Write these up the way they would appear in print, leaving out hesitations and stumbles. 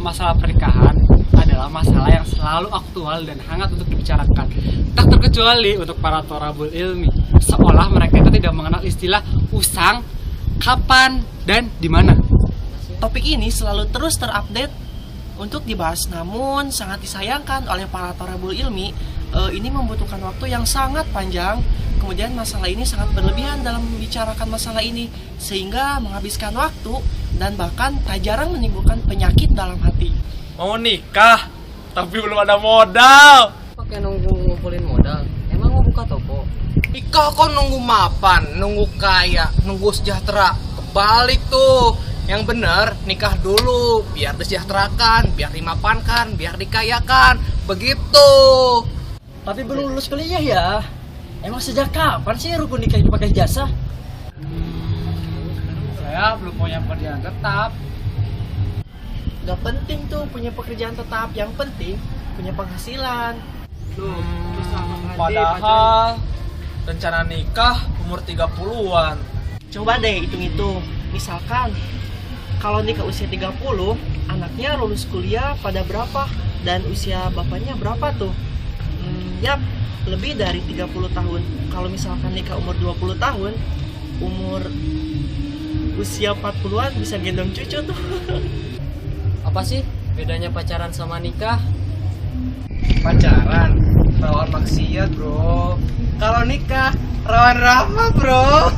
masalah pernikahan adalah masalah yang selalu aktual dan hangat untuk dibicarakan. Tak terkecuali untuk para thorabul ilmi, seolah mereka itu tidak mengenal istilah usang, kapan, dan di mana. Topik ini selalu terus terupdate untuk dibahas, namun sangat disayangkan oleh para thorabul ilmi. Ini membutuhkan waktu yang sangat panjang. Kemudian masalah ini sangat berlebihan dalam membicarakan masalah ini, sehingga menghabiskan waktu dan bahkan tak jarang menimbulkan penyakit dalam hati. Mau nikah, tapi belum ada modal. Pakai nunggu ngumpulin modal, emang mau buka toko? Nikah kok nunggu mapan, nunggu kaya, nunggu sejahtera. Kebalik tuh. Yang bener, nikah dulu, biar disejahterakan, biar dimapankan, biar dikayakan. Begitu. Tapi belum lulus kuliah ya? Emang sejak kapan sih rukun nikah itu pakai jasa? Saya belum punya pekerjaan tetap. Gak penting tuh punya pekerjaan tetap, yang penting punya penghasilan. Padahal rencana nikah umur 30-an. Coba deh hitung-hitung. Misalkan kalau nikah usia 30, anaknya lulus kuliah pada berapa? Dan usia bapaknya berapa tuh? Yap, lebih dari 30 tahun. Kalau misalkan nikah umur 20 tahun, umur usia 40-an bisa gendong cucu tuh. Apa sih bedanya pacaran sama nikah? Pacaran, rawan maksiat bro. Kalau nikah, rawan ramah bro.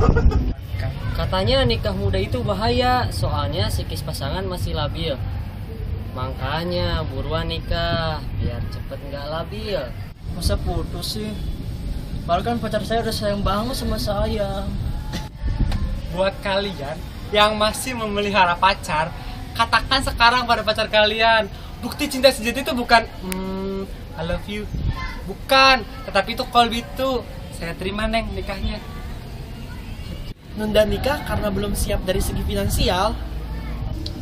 Katanya nikah muda itu bahaya, soalnya psikis pasangan masih labil. Makanya buruan nikah, biar cepet nggak labil. Masa putus sih? Padahal kan pacar saya udah sayang banget sama saya. Buat kalian yang masih memelihara pacar, katakan sekarang pada pacar kalian, bukti cinta sejati itu bukan I love you, bukan, tetapi itu kolbi itu saya terima neng nikahnya. Nunda nikah karena belum siap dari segi finansial.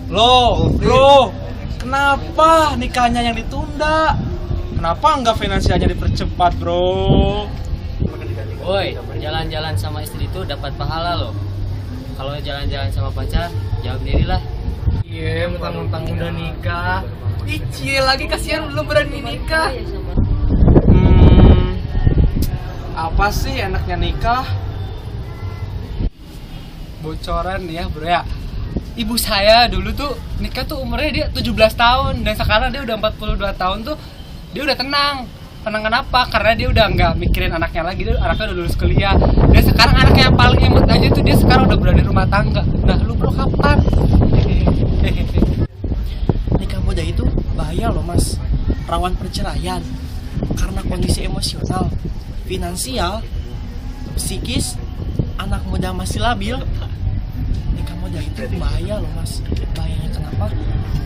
Loh bro, kenapa nikahnya yang ditunda? Kenapa nggak finansialnya dipercepat bro? Woi, jalan-jalan sama istri itu dapat pahala loh. Kalau jalan-jalan sama pacar, jawab dirilah. Iya, mentang-mentang udah nikah. Ih, lagi kasihan belum berani nikah. Apa sih enaknya nikah? Bocoran nih ya bro ya. Ibu saya dulu tuh nikah tuh umurnya dia 17 tahun dan sekarang dia udah 42 tahun tuh dia udah tenang. Tenang kenapa? Karena dia udah nggak mikirin anaknya lagi, dia anaknya udah lulus kuliah. Dan sekarang anaknya yang paling imut aja tuh dia sekarang udah berada di rumah tangga. Nah lu bro kapan? Nikah muda itu bahaya loh mas, rawan perceraian karena kondisi emosional, finansial, psikis. Anak muda masih labil. Nikah muda itu bahaya loh mas. Bahayanya kenapa?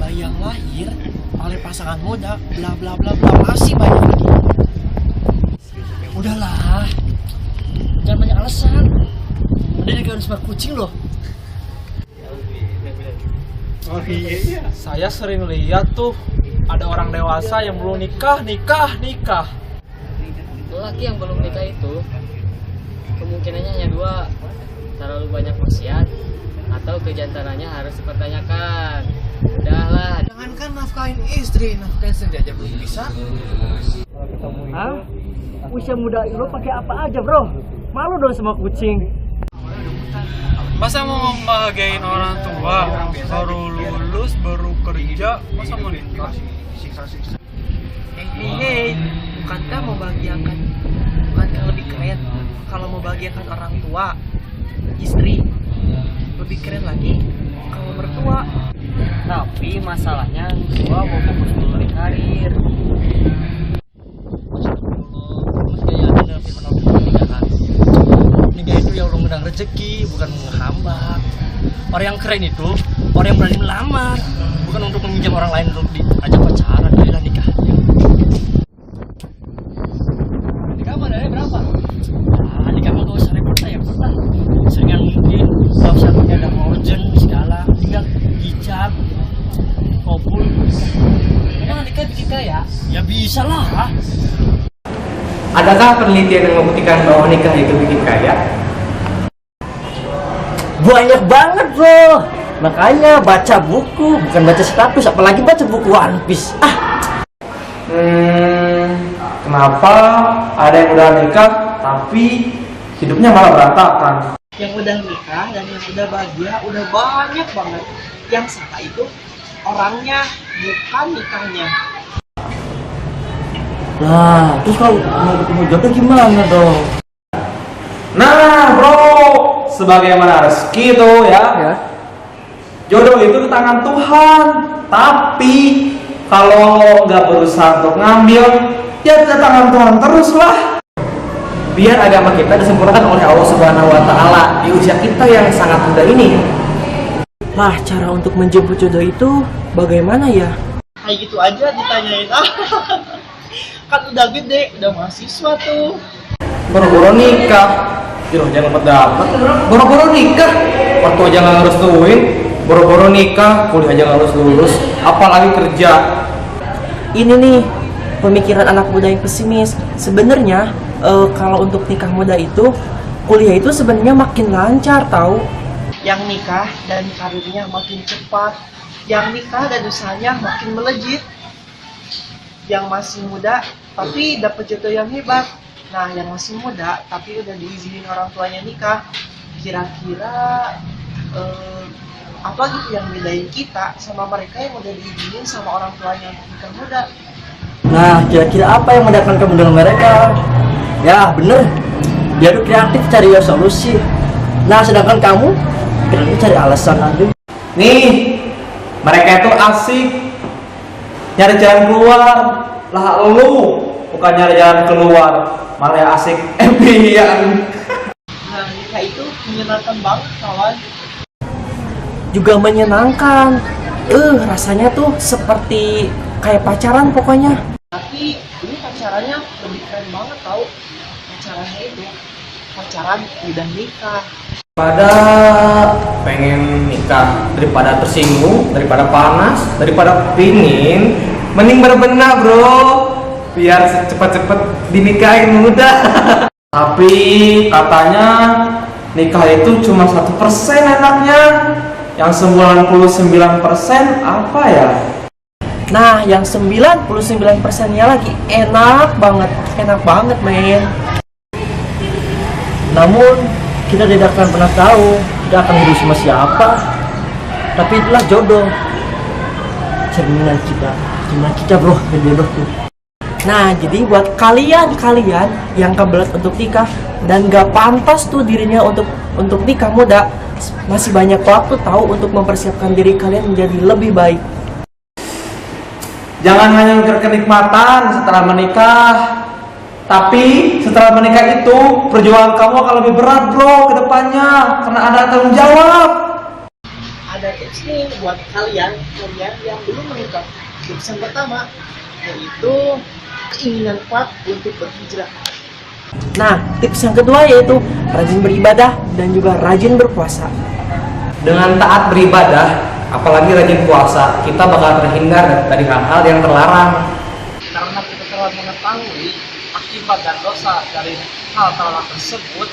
Bayi yang lahir oleh pasangan muda, bla bla bla bla, masih banyak lagi. Udahlah, jangan banyak alasan. Ada nikah harus sama kucing loh. Oh iya. Saya sering lihat tuh ada orang dewasa yang belum nikah. Lelaki yang belum nikah itu kemungkinannya hanya dua, terlalu banyak maksiat atau kejantanannya harus dipertanyakan. Udahlah. Jangankan nafkahin istri, nafkahin sendiri aja belum bisa. Hah? Usia muda lo pakai apa aja bro? Malu dong sama kucing. Masa mau membahagiain orang tua baru lulus, baru kerja, masa mau nikah? Hei, bukankah membahagiakan, bukankah lebih keren kalau membahagiakan orang tua, istri? Lebih keren lagi kalau mertua. Tapi masalahnya gua mau fokus dulu di karir. Nikah itu yang mengundang rezeki, bukan menghambat. Orang yang keren itu orang yang berani melamar, bukan untuk meminjam orang lain untuk diajak pacaran. Ayolah nikah. Nikah modalnya berapa? Nah, nikah mah gak usah repot lah. Seringan mungkin, gak usah punya ada organ segala, tinggal hijab, kabul. Emang nikah bikin kaya? Ya bisa lah. Adakah penelitian yang membuktikan bahwa nikah itu bikin kaya? Banyak banget bro. Makanya baca buku, bukan baca status, apalagi baca buku One Piece. Kenapa ada yang udah nikah tapi hidupnya malah berantakan? Yang udah nikah dan yang udah bahagia udah banyak banget. Yang salah itu orangnya, bukan nikahnya. Nah, terus kalau mau ketemu jodoh gimana dong? Nah bro, sebagaimana rezeki itu ya, jodoh itu di tangan Tuhan. Tapi kalau nggak berusaha untuk ngambil, ya di tangan Tuhan terus lah. Biar agama kita disempurnakan oleh Allah Subhanahu wa Ta'ala di usia kita yang sangat muda ini. Lah, cara untuk menjemput jodoh itu bagaimana ya? Kayak gitu aja ditanyain. Kan udah gede, udah mahasiswa tuh. Boro-boro nikah, jodoh aja nggak dapat. Boro-boro nikah, waktu aja nggak ngerestuin. Boro-boro nikah, kuliah aja nggak lulus, apalagi kerja. Ini nih pemikiran anak muda yang pesimis. Sebenarnya kalau untuk nikah muda itu, kuliah itu sebenarnya makin lancar tahu. Yang nikah dan karirnya makin cepat, yang nikah dan usahanya makin melejit. Yang masih muda tapi dapat jodoh yang hebat. Nah, yang masih muda tapi udah diizinin orang tuanya nikah, kira-kira apa gitu yang bedain kita sama mereka yang udah diizinin sama orang tuanya untuk nikah muda? Nah, kira-kira apa yang membedakan kamu dengan mereka? Ya, bener. Dia tuh kreatif cari solusi. Nah, sedangkan kamu kreatif cari alasan aja. Nih, mereka itu asik nyari jalan keluar. Lah lu bukan nyari jalan keluar, malah asik empian. Nah, nikah itu menyenangkan banget kawan. Juga menyenangkan. Rasanya tuh seperti kayak pacaran pokoknya. Tapi ini pacarannya lebih keren banget tau. Pacarannya itu pacaran udah nikah. Pada pengen nikah daripada tersinggung, daripada panas, daripada pingin, mending berbenah bro, biar cepet-cepet dinikahin muda. Tapi katanya nikah itu cuma 1% enaknya, yang 99% apa ya? Nah, yang 99%-nya lagi enak banget men. Namun kita tidak akan pernah tahu kita akan hidup sama siapa. Tapi itulah jodoh, cerminan kita bro, jodoh tuh. Nah, jadi buat kalian yang kebelet untuk nikah dan gak pantas tuh dirinya untuk nikah muda, masih banyak waktu tahu untuk mempersiapkan diri kalian menjadi lebih baik. Jangan hanya mikir kenikmatan setelah menikah, tapi setelah menikah itu perjuangan kamu akan lebih berat bro ke depannya, karena ada tanggung jawab. Ada tips nih buat kalian yang belum menikah. Tips yang pertama yaitu keinginan kuat untuk berhijrah. Nah, tips yang kedua yaitu rajin beribadah dan juga rajin berpuasa. Dengan taat beribadah, apalagi rajin puasa, kita bakal terhindar dari hal-hal yang terlarang. Karena kita telah mengetahui akibat dan dosa dari hal terlarang tersebut,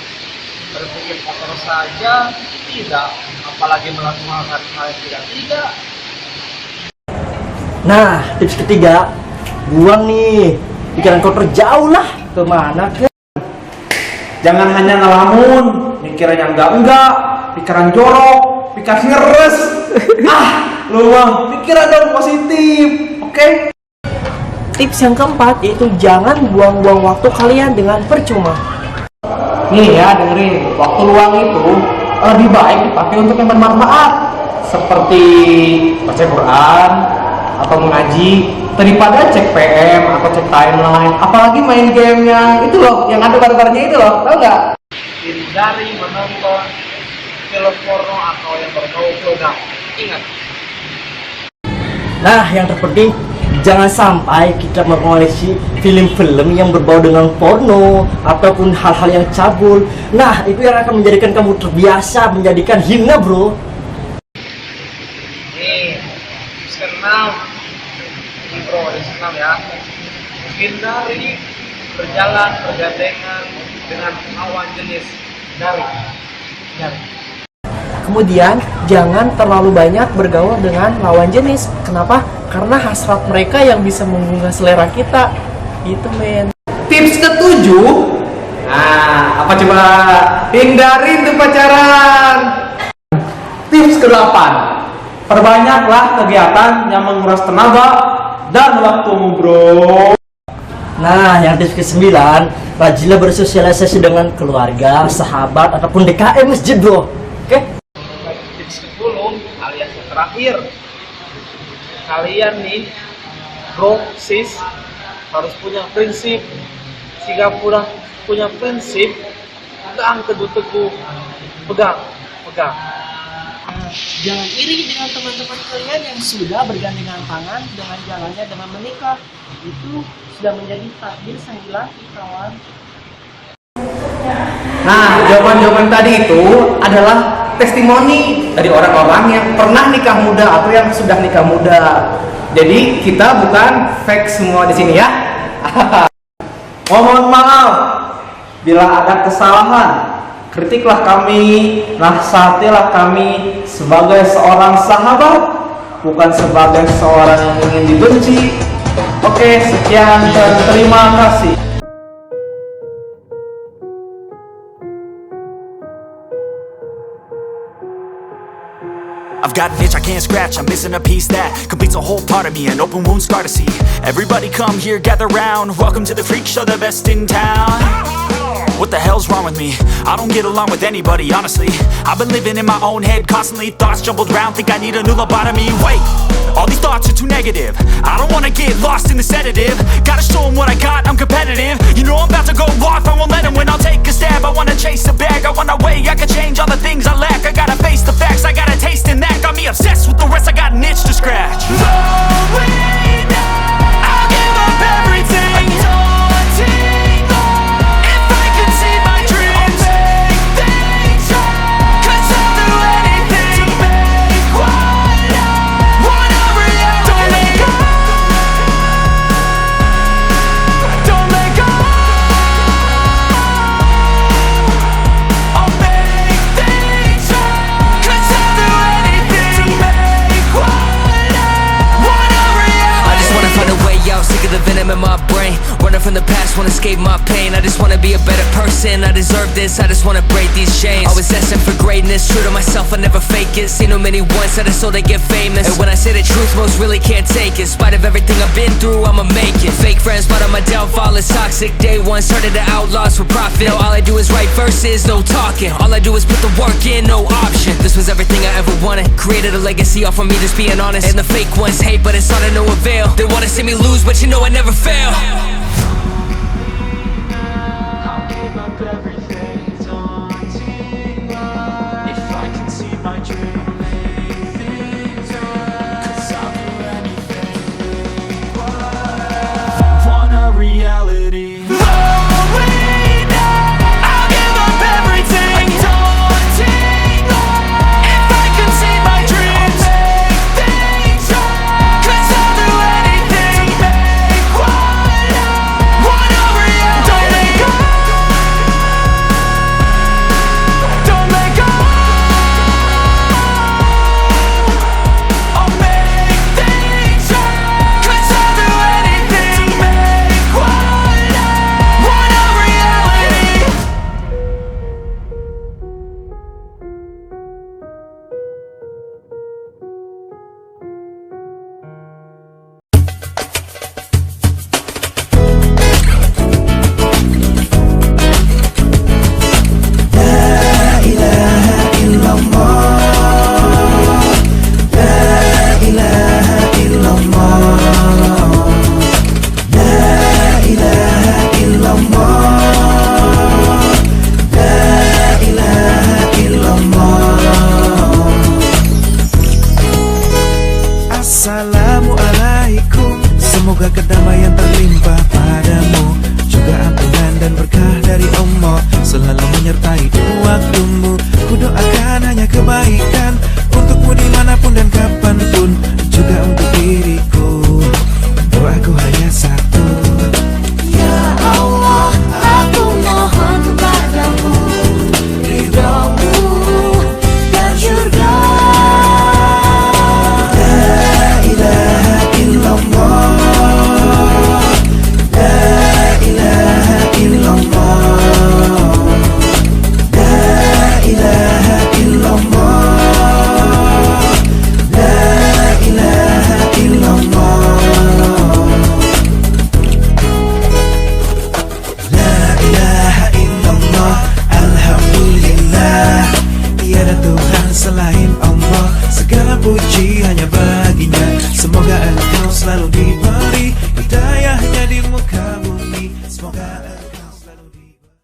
berpikir kotor saja tidak, apalagi melakukan hal yang tidak. Nah, tips ketiga, buang nih pikiran kotor jauh lah, kemana ke? Jangan hanya ngelamun, mikiran yang enggak, pikiran jorok, pikiran ngeres. Lu mah pikiran dong positif, oke? Tips yang keempat yaitu jangan buang-buang waktu kalian dengan percuma. Nih ya, dengerin, waktu luang itu lebih baik dipakai untuk yang bermanfaat, seperti baca Quran atau mengaji, daripada cek PM atau cek timeline, apalagi main game yang itu loh, yang ada barbar-barbarnya itu loh, tau nggak? Hindari menonton film porno atau yang berbau produk. Ingat. Nah, yang terpenting jangan sampai kita mengoleksi film-film yang berbau dengan porno ataupun hal-hal yang cabul. Nah, itu yang akan menjadikan kamu terbiasa, menjadikan hina bro. Nih, kenal ini bro, kenal ya. Hindari berjalan bergandengan dengan lawan jenis dari. Kemudian jangan terlalu banyak bergaul dengan lawan jenis. Kenapa? Karena hasrat mereka yang bisa menggugah selera kita. Gitu men. Tips ketujuh, nah apa coba? Hindarin tuh pacaran. Tips ke-8, perbanyaklah kegiatan yang menguras tenaga dan waktumu bro. Nah, yang tips ke-9, rajinlah bersosialisasi dengan keluarga, sahabat, ataupun DKM masjid bro. Oke? Tips ke-10 alias yang terakhir, kalian nih bro sis harus punya prinsip. Jika punya prinsip, pegang teguh-teguh, pegang. Jangan iri dengan teman-teman kalian yang sudah bergandengan tangan dengan jalannya dengan menikah. Itu sudah menjadi takdir sang ilahi, kawan. Nah, jawaban-jawaban tadi itu adalah testimoni dari orang-orang yang pernah nikah muda atau yang sudah nikah muda. Jadi kita bukan fake semua di sini ya. Mohon maaf bila ada kesalahan, kritiklah kami, nasihatilah kami sebagai seorang sahabat, bukan sebagai seorang yang ingin dibenci. Oke, sekian dan terima kasih. I've got an itch I can't scratch, I'm missing a piece that completes a whole part of me, an open wound scar to see. Everybody come here, gather round, welcome to the freak show, the best in town. What the hell's wrong with me? I don't get along with anybody, honestly. I've been living in my own head constantly, thoughts jumbled round, think I need a new lobotomy. Wait, all these thoughts are too negative, I don't wanna get lost in the sedative. Gotta show them what I got, I'm competitive. You know I'm about to go off, I won't let them win, I'll take a stab. I wanna chase a bag, I wanna weigh, I can change all the things I lack. I gotta face the facts, I got a taste in that. Got me obsessed with the rest, I got an itch to scratch. Slowing down, I'll give up everything. If I could see my dreams, I'll make things right. 'Cause I'll do anything to make what I want a reality. Don't let go, don't let go. I'll make things right. 'Cause I'll do anything to make what I want a reality. I just wanna find a way out, sick of the venom in my brain. Running from the past, wanna escape my pain. I just wanna be a better person, I deserve this, I just wanna break these chains. Always destined for greatness, true to myself, I never fake it. Seen too many once that I so they get famous. And when I say the truth, most really can't take it. In spite of everything I've been through, I'ma make it. Fake friends, but on my downfall is toxic. Day one, started to outlaws for profit. Now all I do is write verses, no talking. All I do is put the work in, no option. This was everything I ever wanted. Created a legacy off of me, just being honest. And the fake ones hate, but it's all to no avail. They wanna see me lose, but you know I never fail. Reality. Slowing down, I'll give up everything. Daunting, if I could see my dreams, I'll make things right. 'Cause I'll do anything to make what I want a reality. Don't let go, don't let go. I'll make things right. 'Cause I'll do anything to make what I want a reality. Assalamualaikum, semoga kedamaian terlimpah padamu, juga ampunan dan berkah dari Allah selalu menyertai waktumu.